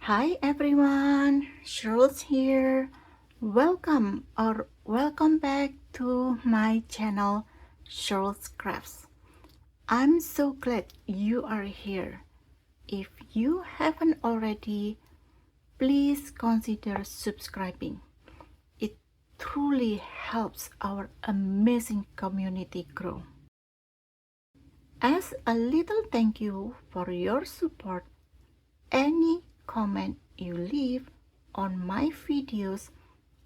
Hi everyone, Sherls here. Welcome back to my channel, Sherls Crafts. I'm so glad you are here. If you haven't already, please consider subscribing. It truly helps our amazing community grow. As a little thank you for your support, any comment you leave on my videos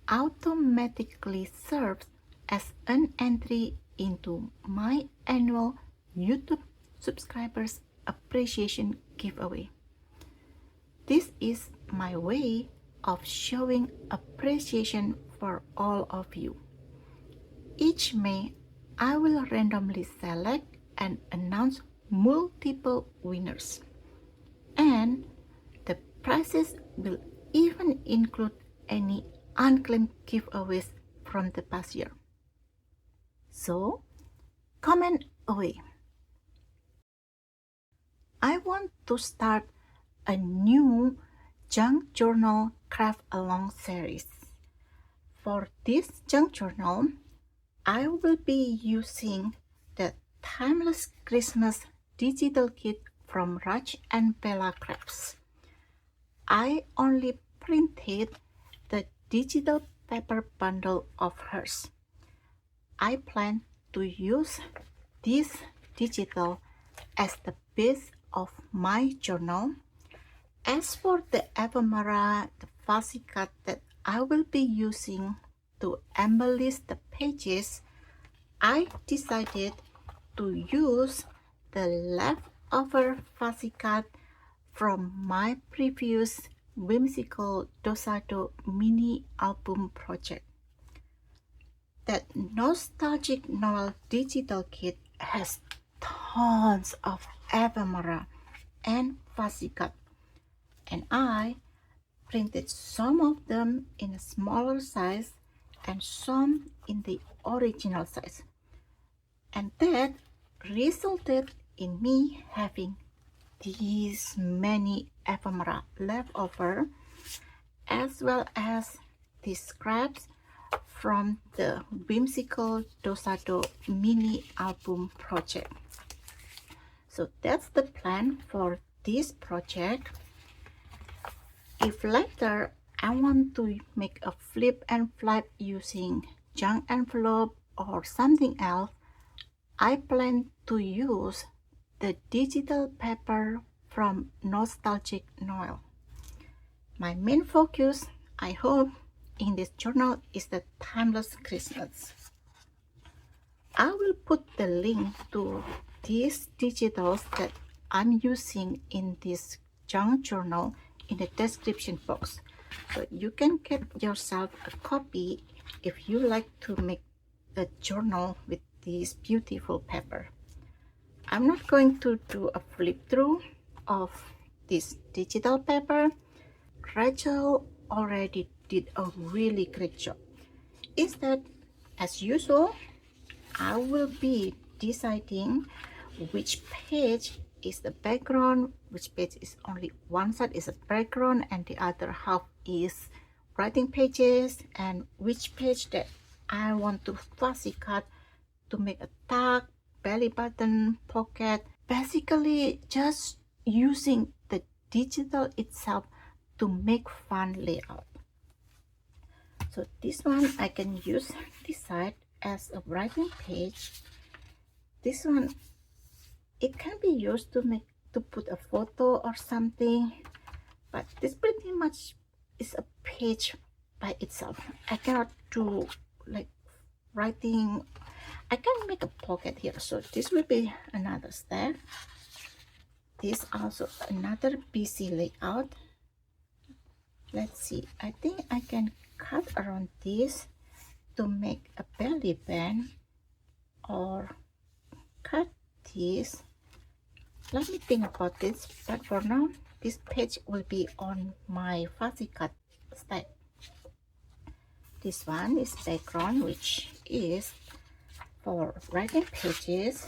automatically serves as an entry into my annual YouTube subscribers appreciation giveaway. This is my way of showing appreciation for all of you. Each May, I will randomly select and announce multiple winners. And the prizes will even include any unclaimed giveaways from the past year. So, comment away. I want to start a new junk journal craft along series. For this junk journal, I will be using the Timeless Christmas digital kit from Raj and Bella Crafts. I only printed the digital paper bundle of hers. I plan to use this digital as the base of my journal. As for the ephemera, the fussy cut that I will be using to embellish the pages, I decided to use the leftover fussy cut from my previous whimsical Dosado mini album project. That nostalgic Noel digital kit has tons of ephemera and fussy cut, and I printed some of them in a smaller size and some in the original size, and that resulted in me having these many ephemera left over, as well as the scraps from the whimsical Dosado mini album project. So that's the plan for this project. If later I want to make a flip and flap using junk envelope or something else, I plan to use the digital paper from Nostalgic Noel. My main focus, I hope, in this journal is the Timeless Christmas. I will put the link to these digitals that I'm using in this junk journal in the description box, so you can get yourself a copy if you like to make a journal with this beautiful paper. I'm not going to do a flip through of this digital paper. Rachel already did a really great job. Instead, as usual, I will be deciding which page is the background, which page is only one side is a background and the other half is writing pages, and which page that I want to fussy cut to make a tag, belly button, pocket. Basically just using the digital itself to make fun layout. So this one I can use this side as a writing page. This one, it can be used to put a photo or something, but this pretty much is a page by itself. I cannot do like writing. I can make a pocket here, so this will be another step. This also another busy layout. Let's see, I think I can cut around this to make a belly band, or cut this. Let me think about this, but for now this page will be on my fussy cut step. This one is background, which is for writing pages.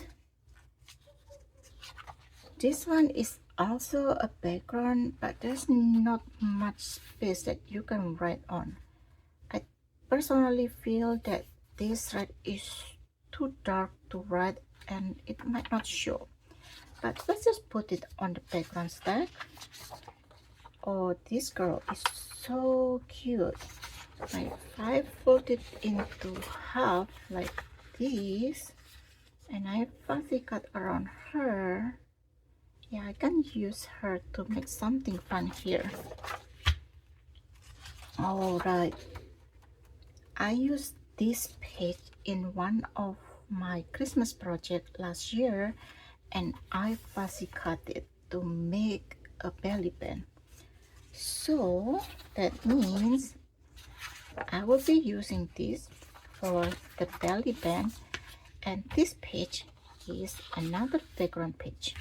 This one is also a background, but there's not much space that you can write on. I personally feel that this red is too dark to write and it might not show. But let's just put it on the background stack. Oh, this girl is so cute. If I fold it into half like this, and I fussy cut around her, yeah, I can use her to make something fun here. Alright, I used this page in one of my Christmas project last year, and I fussy cut it to make a belly band. So that means I will be using this for the belly band, and this page is another background page,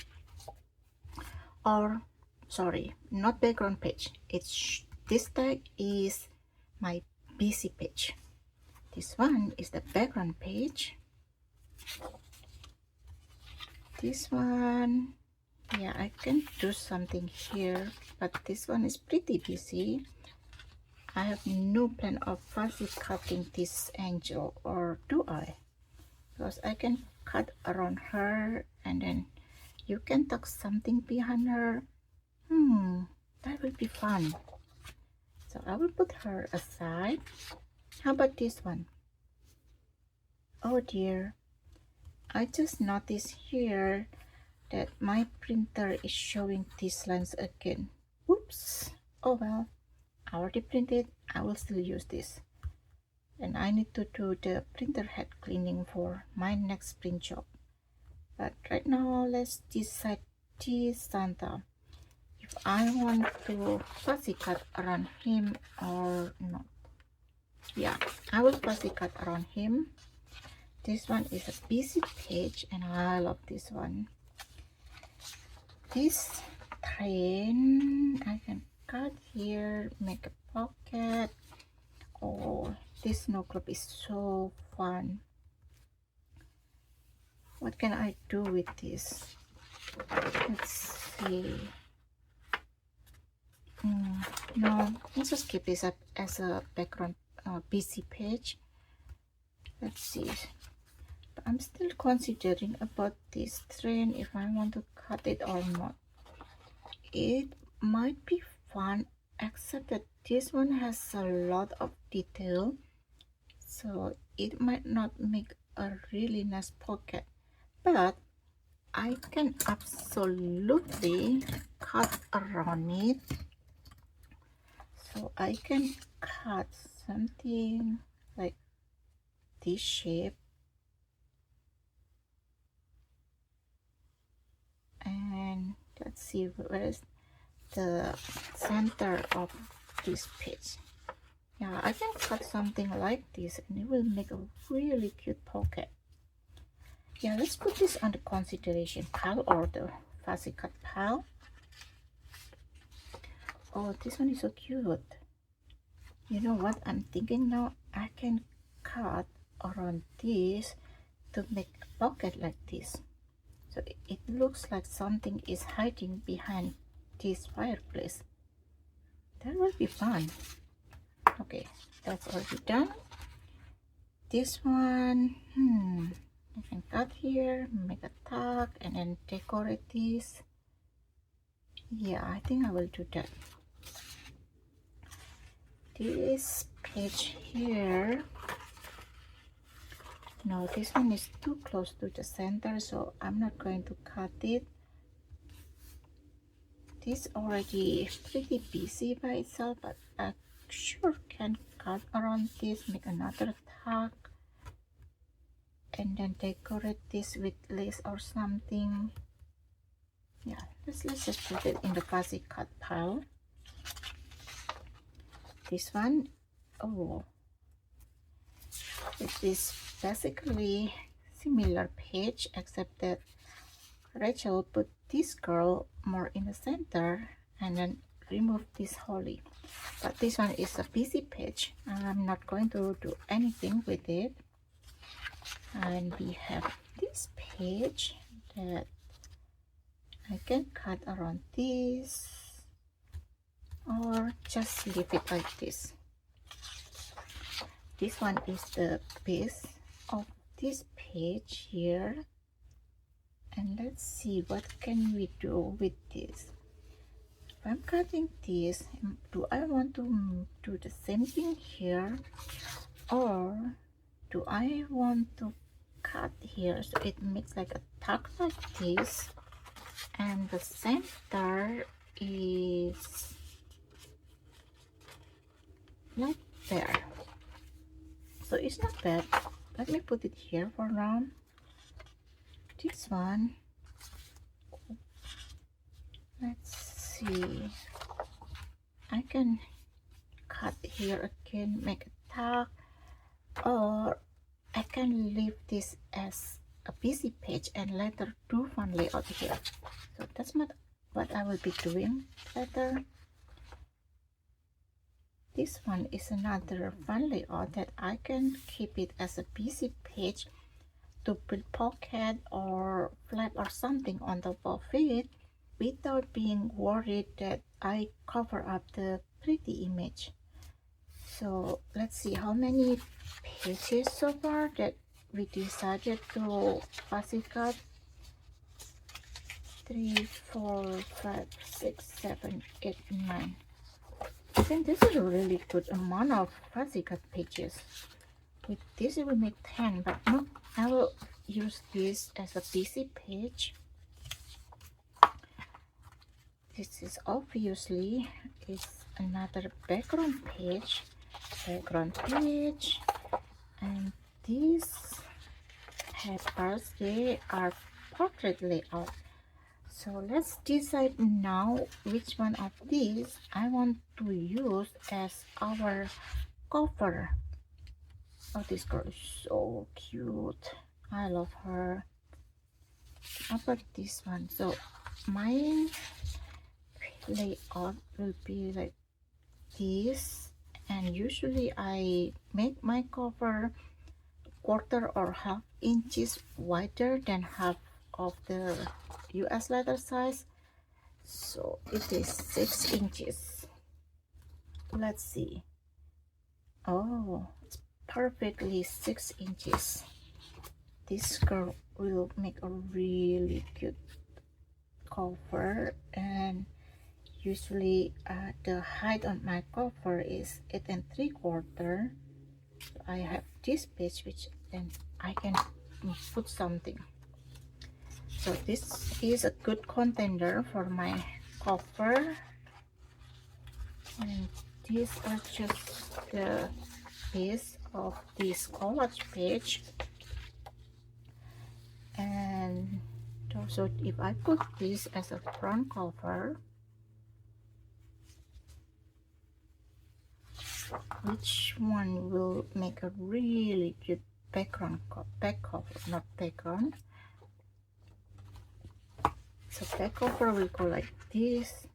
or sorry, not background page. This tag is my busy page. This one is the background page. This one, yeah, I can do something here, but this one is pretty busy. I have no plan of fussy cutting this angel, or do I? Because I can cut around her and then you can tuck something behind her. That will be fun. So I will put her aside. How about this one? Oh dear, I just noticed here that my printer is showing these lines again. Oops. Oh well, I already printed. I will still use this. And I need to do the printer head cleaning for my next print job. But right now, let's decide this Santa. If I want to fussy cut around him or not. Yeah, I will fussy cut around him. This one is a busy page and I love this one. This train, I can cut here, make a pocket. Oh, this snow globe is so fun. What can I do with this? Let's see. No, let's just keep this up as a background busy page. Let's see. But I'm still considering about this train, if I want to cut it or not. It might be fun, except that this one has a lot of detail, so it might not make a really nice pocket. But I can absolutely cut around it. So I can cut something like this shape, and let's see where is the center of this page. Yeah, I can cut something like this and it will make a really cute pocket. Yeah, let's put this on the consideration pile or the fussy cut pile. Oh, this one is so cute. You know what I'm thinking now? I can cut around this to make a pocket like this. So it looks like something is hiding behind this fireplace. That will be fun. Okay, that's already done. This one, I can cut here, make a tag, and then decorate this. Yeah, I think I will do that. This page here, no, this one is too close to the center, so I'm not going to cut it. This already pretty busy by itself, but I sure can cut around this, make another tag, and then decorate this with lace or something. Yeah, let's just put it in the fussy cut pile. This one, oh, it is basically similar page, except that Rachel put this girl more in the center and then remove this holly. But this one is a busy page. I'm not going to do anything with it. And we have this page that I can cut around this or just leave it like this. This one is the base of this page here, and let's see what can we do with this. If I'm cutting this, do I want to do the same thing here, or do I want to cut here so it makes like a tuck like this, and the center is like there? So it's not bad. Let me put it here for now. This one, let's see, I can cut here again, make a tuck, or I can leave this as a busy page and later do fun layout here. So that's what I will be doing later. This one is another fun layout that I can keep it as a busy page to put pocket or flap or something on top of it without being worried that I cover up the pretty image. So let's see how many pages so far that we decided to fussy cut. 3, 4, 5, 6, 7, 8, 9. I think this is a really good amount of fussy cut pages. With this it will make 10, but no, I will use this as a busy page. This is obviously another background page, and these papers, they are portrait layout. So let's decide now which one of these I want to use as our cover. Oh, this girl is so cute. I love her. How about this one? So my layout will be like this, and usually I make my cover quarter or half inches wider than half of the US letter size, so it is 6 inches. Let's see. Oh, it's perfectly 6 inches. This girl will make a really cute cover, and usually the height on my cover is 8 3/4. I have this page which then I can put something. So this is a good contender for my cover, and these are just the base of this collage page. And also if I put this as a front cover, which one will make a really good back cover, not background. So back cover will go like this.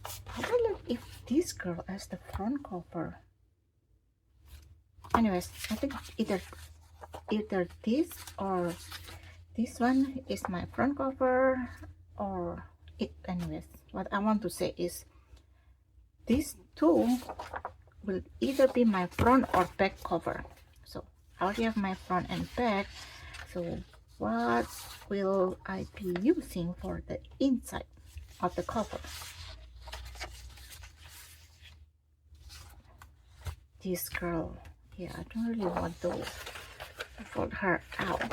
How about like if this girl as the front cover? Anyways, I think either this or this one is my front cover, or it. Anyways, what I want to say is these two will either be my front or back cover. So I already have my front and back. So what will I be using for the inside of the cover? This girl, yeah, I don't really want to fold her out.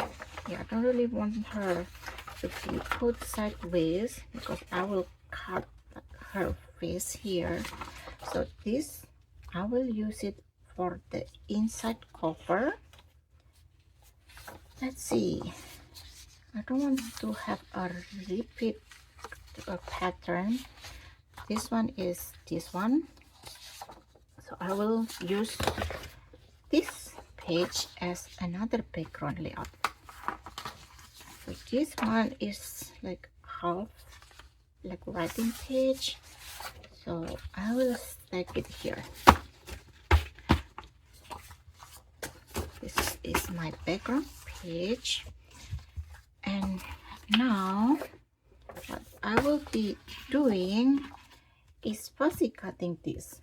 Yeah, I don't really want her to be put sideways because I will cut her face here. So this, I will use it for the inside cover. Let's see. I don't want to have a repeat pattern. This one is this one. So I will use this page as another background layout. So this one is like half like writing page. So I will stack it here. This is my background page, and now I will be doing is fussy cutting this.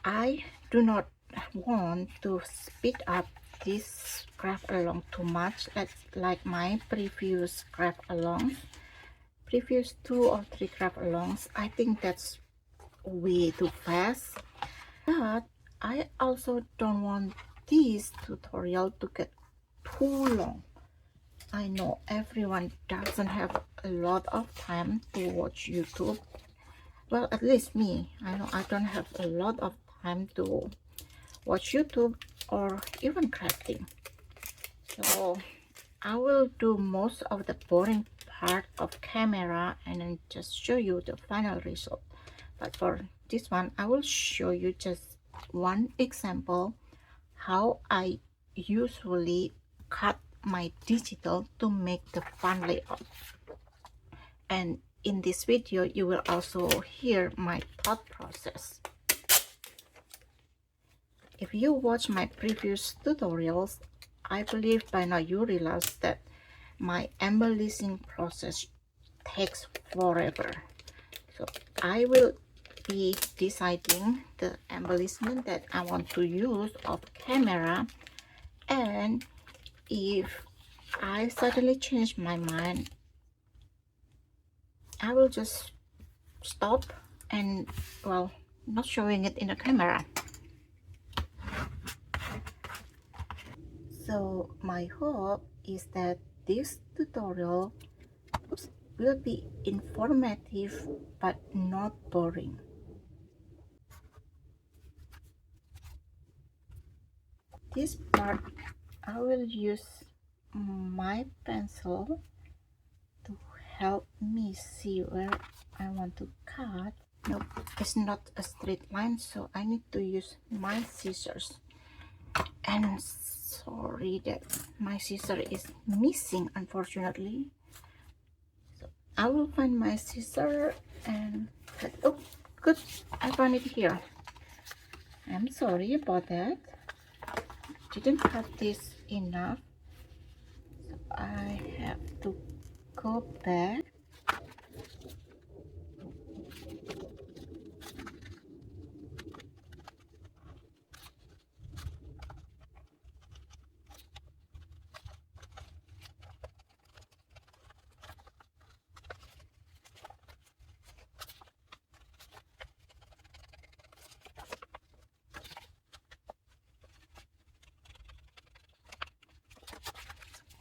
I do not want to speed up this craft along too much, like my previous craft alongs. Previous 2 or 3 craft alongs, I think that's way too fast. But I also don't want this tutorial to get too long. I know everyone doesn't have a lot of time to watch YouTube. Well, at least me. I know I don't have a lot of time to watch YouTube or even crafting. So I will do most of the boring part of camera and then just show you the final result. But for this one, I will show you just one example how I usually cut my digital to make the fun layout. And in this video, you will also hear my thought process. If you watch my previous tutorials, I believe by now you realize that my embellishing process takes forever. So I will be deciding the embellishment that I want to use off camera, and if I suddenly change my mind, I will just stop and, well, not showing it in the camera. So my hope is that this tutorial will be informative but not boring. This part I will use my pencil to help me see where I want to cut. Nope, it's not a straight line, so I need to use my scissors. And sorry that my scissor is missing, unfortunately. So I will find my scissor and cut. Oh, good, I found it here. I'm sorry about that. Didn't cut this enough, so I have to go back.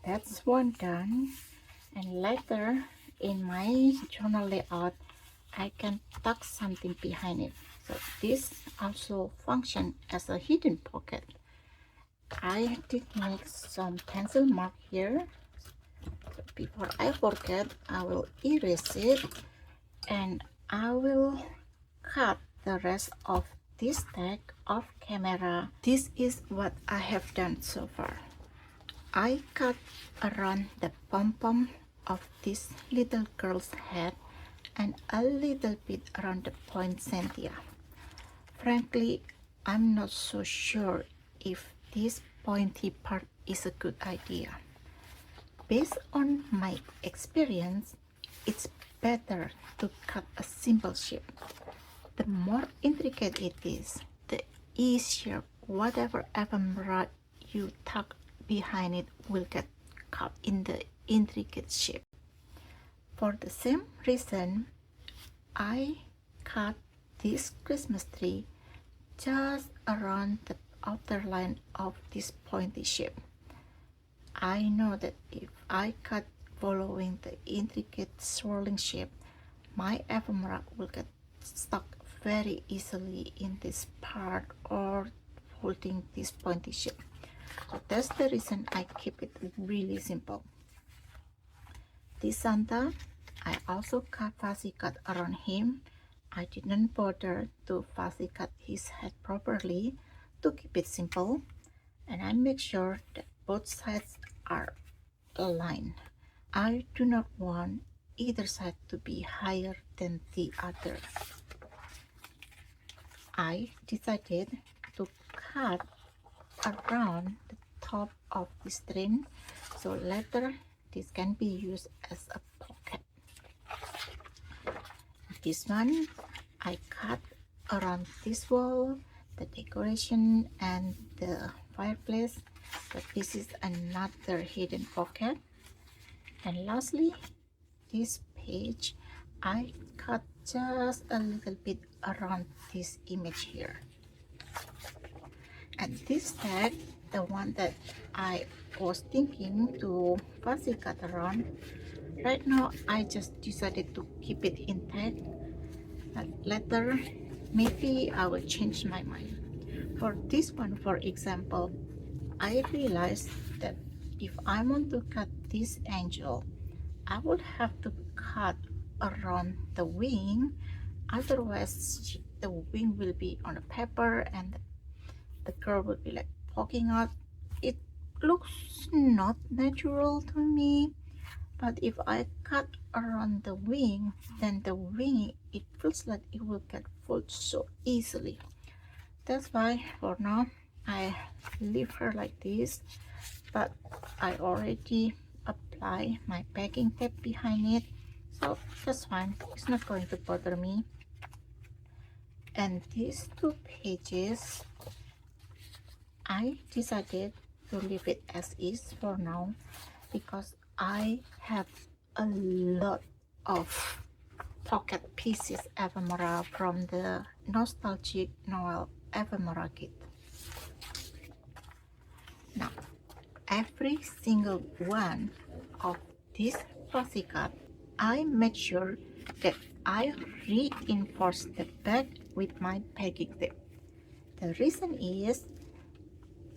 That's one done, and later in my journal layout I can tuck something behind it, so this also functions as a hidden pocket. I did make some pencil mark here, so before I forget I will erase it, and I will cut the rest of this tag off camera. This is what I have done so far. I cut around the pom-pom of this little girl's head and a little bit around the poinsettia. Frankly, I'm not so sure if this pointy part is a good idea. Based on my experience, it's better to cut a simple shape. The more intricate it is, the easier whatever ephemera you tuck behind it will get caught in the intricate shape. For the same reason, I cut this Christmas tree just around the outer line of this pointy shape. I know that if I cut following the intricate swirling shape, my ephemera will get stuck very easily in this part or holding this pointy shape. So that's the reason I keep it really simple. This Santa, I also fussy cut around him. I didn't bother to fussy cut his head properly to keep it simple, and I make sure that both sides are aligned. I do not want either side to be higher than the other. I decided to cut around the top of the string, so later this can be used as a this one I cut around this wall, the decoration and the fireplace, but this is another hidden pocket. And lastly, this page I cut just a little bit around this image here. And this tag, the one that I was thinking to fussy cut around, right now I just decided to keep it intact, but later maybe I will change my mind. For this one, for example, I realized that if I want to cut this angel, I would have to cut around the wing, otherwise the wing will be on the paper and the girl will be like poking out. It looks not natural to me, but if I cut around the wing, then the wing, it feels like it will get folded so easily. That's why for now I leave her like this, but I already apply my packing tape behind it, so that's fine, it's not going to bother me. And these two pages I decided to leave it as is for now, because I have a lot of pocket pieces ephemera from the nostalgic Noel ephemera kit. Now every single one of this fussy cut, I make sure that I reinforce the back with my packing tape. The reason is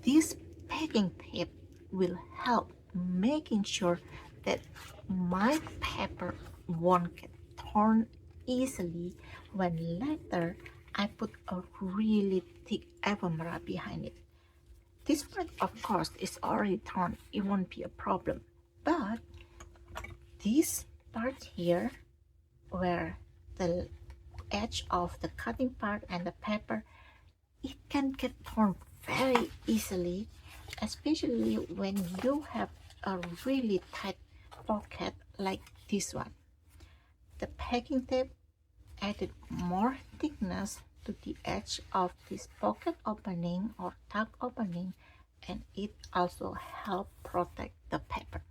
this packing tape will help making sure that my paper won't get torn easily when later I put a really thick ephemera behind it. This part, of course, is already torn, it won't be a problem, but this part here, where the edge of the cutting part and the paper, it can get torn very easily, especially when you have a really tight pocket like this one. The packing tape added more thickness to the edge of this pocket opening or tag opening, and it also helped protect the paper.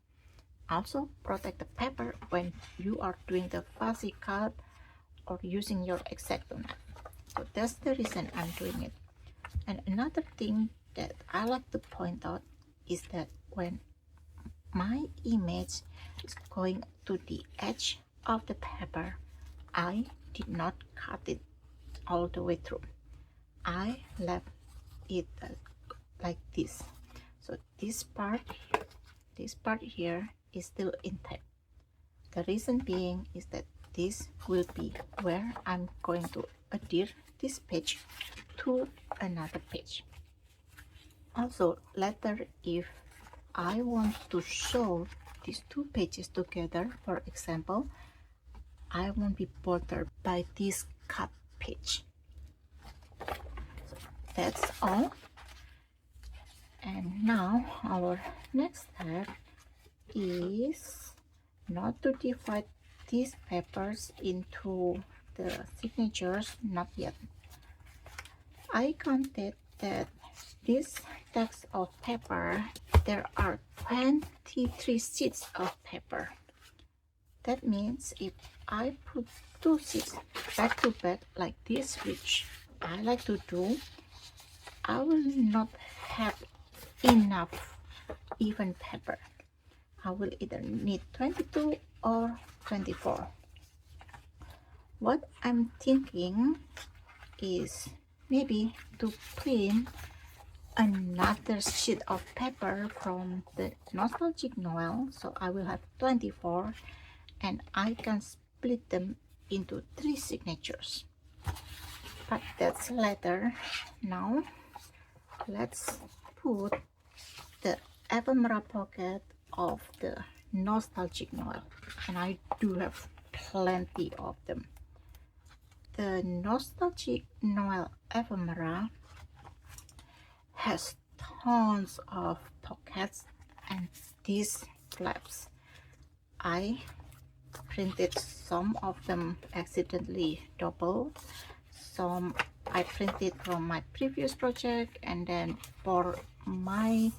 Also protect the paper when you are doing the fussy cut or using your X-Acto knife. So that's the reason I'm doing it. And another thing that I like to point out is that when my image is going to the edge of the paper, I did not cut it all the way through. I left it like this. So this part here is still intact. The reason being is that this will be where I'm going to adhere this page to another page. Also later, if I want to sew these two pages together, for example, I won't be bothered by this cut page. So that's all. And now our next step is not to divide these papers into the signatures, not yet. I counted that this stacks of paper, there are 23 sheets of paper. That means if I put two sheets back to back like this, which I like to do, I will not have enough even paper. I will either need 22 or 24. What I'm thinking is maybe to print another sheet of paper from the nostalgic Noel, so I will have 24, and I can split them into 3 signatures, but that's later. Now let's put the ephemera pocket of the nostalgic Noel, and I do have plenty of them. The nostalgic Noel ephemera has tons of pockets and these flaps. I printed some of them accidentally double. Some I printed from my previous project, and then for my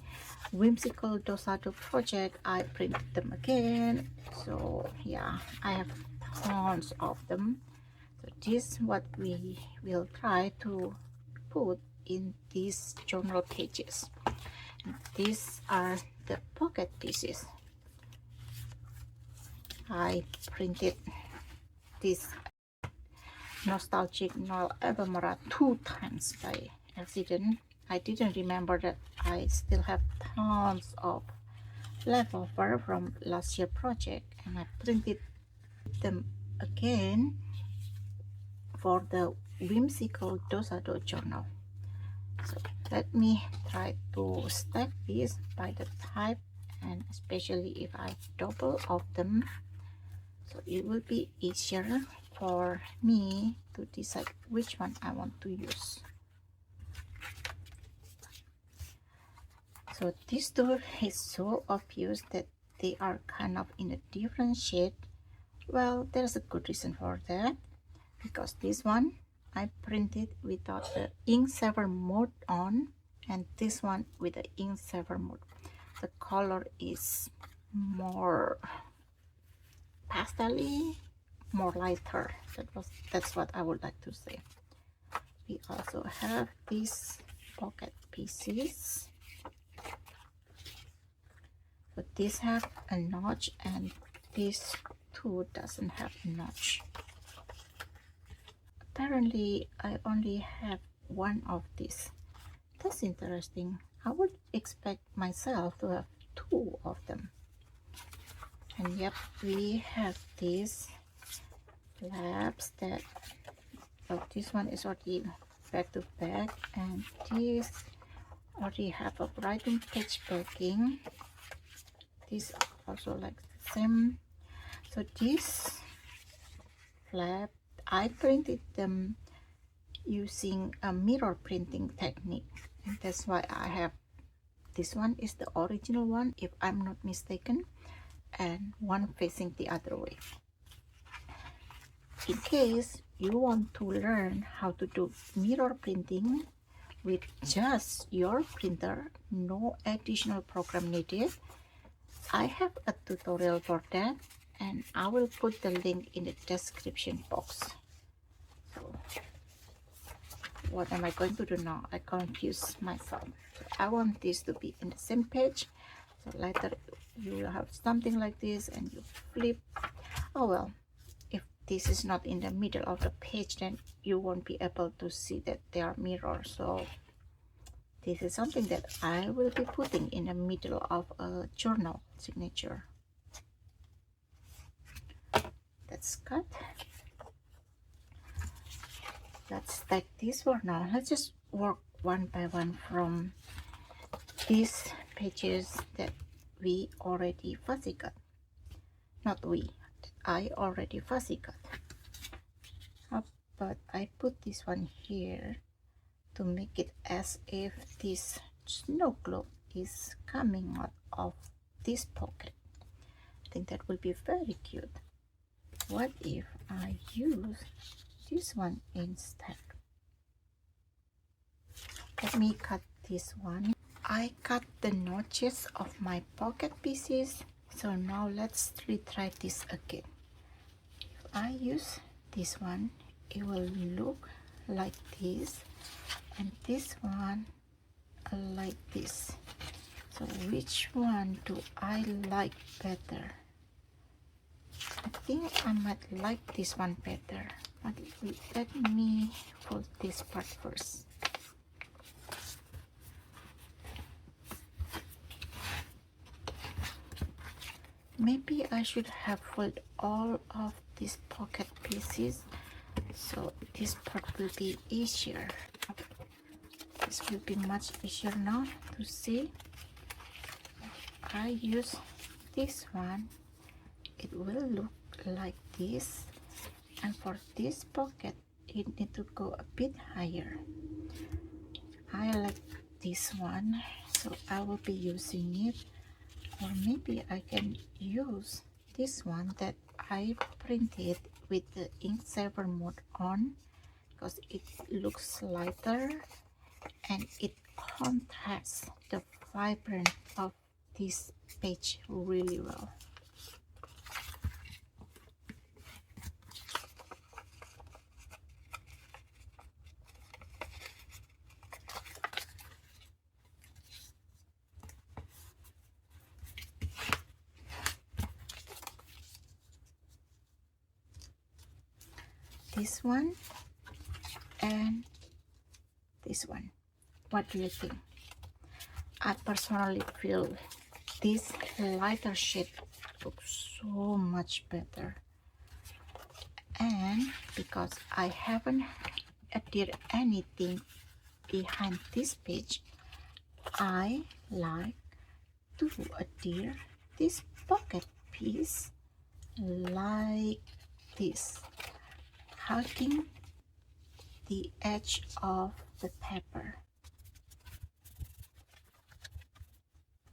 whimsical dosado project I print them again. So yeah, I have tons of them. So this is what we will try to put in these journal pages. These are the pocket pieces. I printed this nostalgic Noel ephemera 2 times by accident. I didn't remember that I still have tons of leftover from last year project, and I printed them again for the whimsical dosado journal. So let me try to stack these by the type, and especially if I double of them, so it will be easier for me to decide which one I want to use. So these two is so obvious that they are kind of in a different shade. Well, there's a good reason for that, because this one I printed without the ink saver mode on, and this one with the ink saver mode. The color is more pastel-y, more lighter. That's what I would like to say. We also have these pocket pieces, but these have a notch, and this two doesn't have a notch. Apparently I only have one of these. That's interesting. I would expect myself to have 2 of them. And yep, we have these flaps that, oh, this one is already back to back, and this already have a writing page backing. This also like the same. So this flap, I printed them using a mirror printing technique, and that's why I have this one is the original one, if I'm not mistaken, and one facing the other way. In case you want to learn how to do mirror printing with just your printer, no additional program needed, I have a tutorial for that, and I will put the link in the description box. So what am I going to do now? I confuse myself. So I want this to be in the same page, so later you will have something like this and you flip. Oh well, if this is not in the middle of the page, then you won't be able to see that they are mirrors. So this is something that I will be putting in the middle of a journal signature. That's cut. Let's stack this for now. Let's just work one by one from these pages that we already fussy cut. Not we, I already fussy cut. But I put this one here to make it as if this snow globe is coming out of this pocket. I think that will be very cute. What if I use this one instead? Let me cut this one. I cut the notches of my pocket pieces, so now let's retry this again. If I use this one, it will look like this, and this one like this. So which one do I like better? I think I might like this one better, but let me fold this part first. Maybe I should have folded all of these pocket pieces, so this part will be easier. This will be much easier now to see. I use this one, it will look like this, and for this pocket it need to go a bit higher. I like this one, so I will be using it. Or maybe I can use this one that I printed with the ink saver mode on because it looks lighter and it contrasts the vibrance of this page really well. This one and this one. What do you think? I personally feel this lighter shade looks so much better. And because I haven't added anything behind this page, I like to adhere this pocket piece like this, hugging the edge of the paper.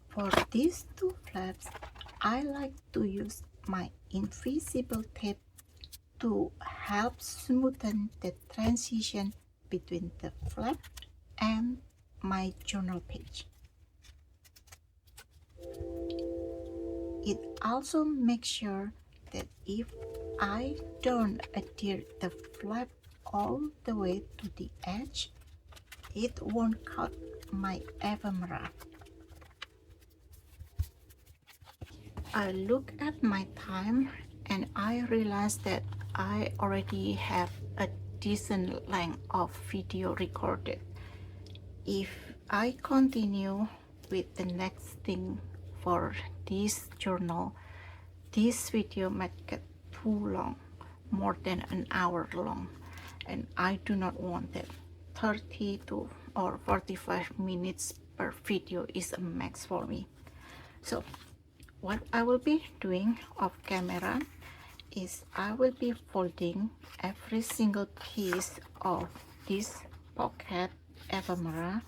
For these two flaps, I like to use my invisible tape to help smoothen the transition between the flap and my journal page. It also makes sure that if I don't adhere the flap all the way to the edge, it won't cut my ephemera. I look at my time and I realize that I already have a decent length of video recorded. If I continue with the next thing for this journal, this video might get too long, more than an hour long, and I do not want that. 30 to or 45 minutes per video is a max for me. So what I will be doing off camera is I will be folding every single piece of this pocket ephemera,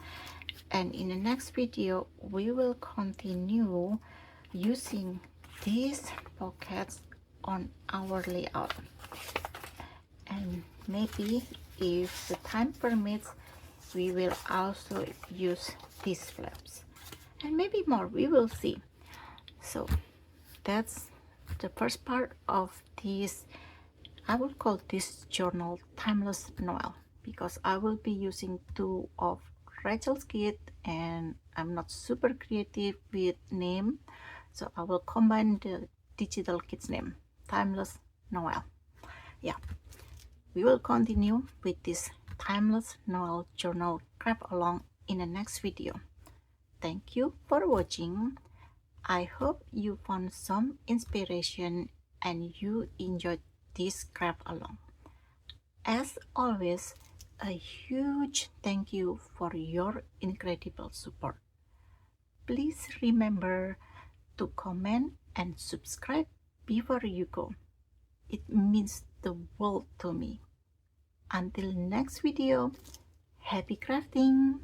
and in the next video we will continue using these pockets on our layout, and maybe if the time permits we will also use these flaps and maybe more, we will see. So that's the first part of this. I will call this journal Timeless Noel because I will be using two of Rachel's kit and I'm not super creative with name, so I will combine the digital kit's name, Timeless Noel. Yeah, we will continue with this Timeless Noel journal craft along in the next video. Thank you for watching. I hope you found some inspiration and you enjoyed this craft along. As always, a huge thank you for your incredible support. Please remember to comment and subscribe before you go. It means the world to me. Until next video, happy crafting!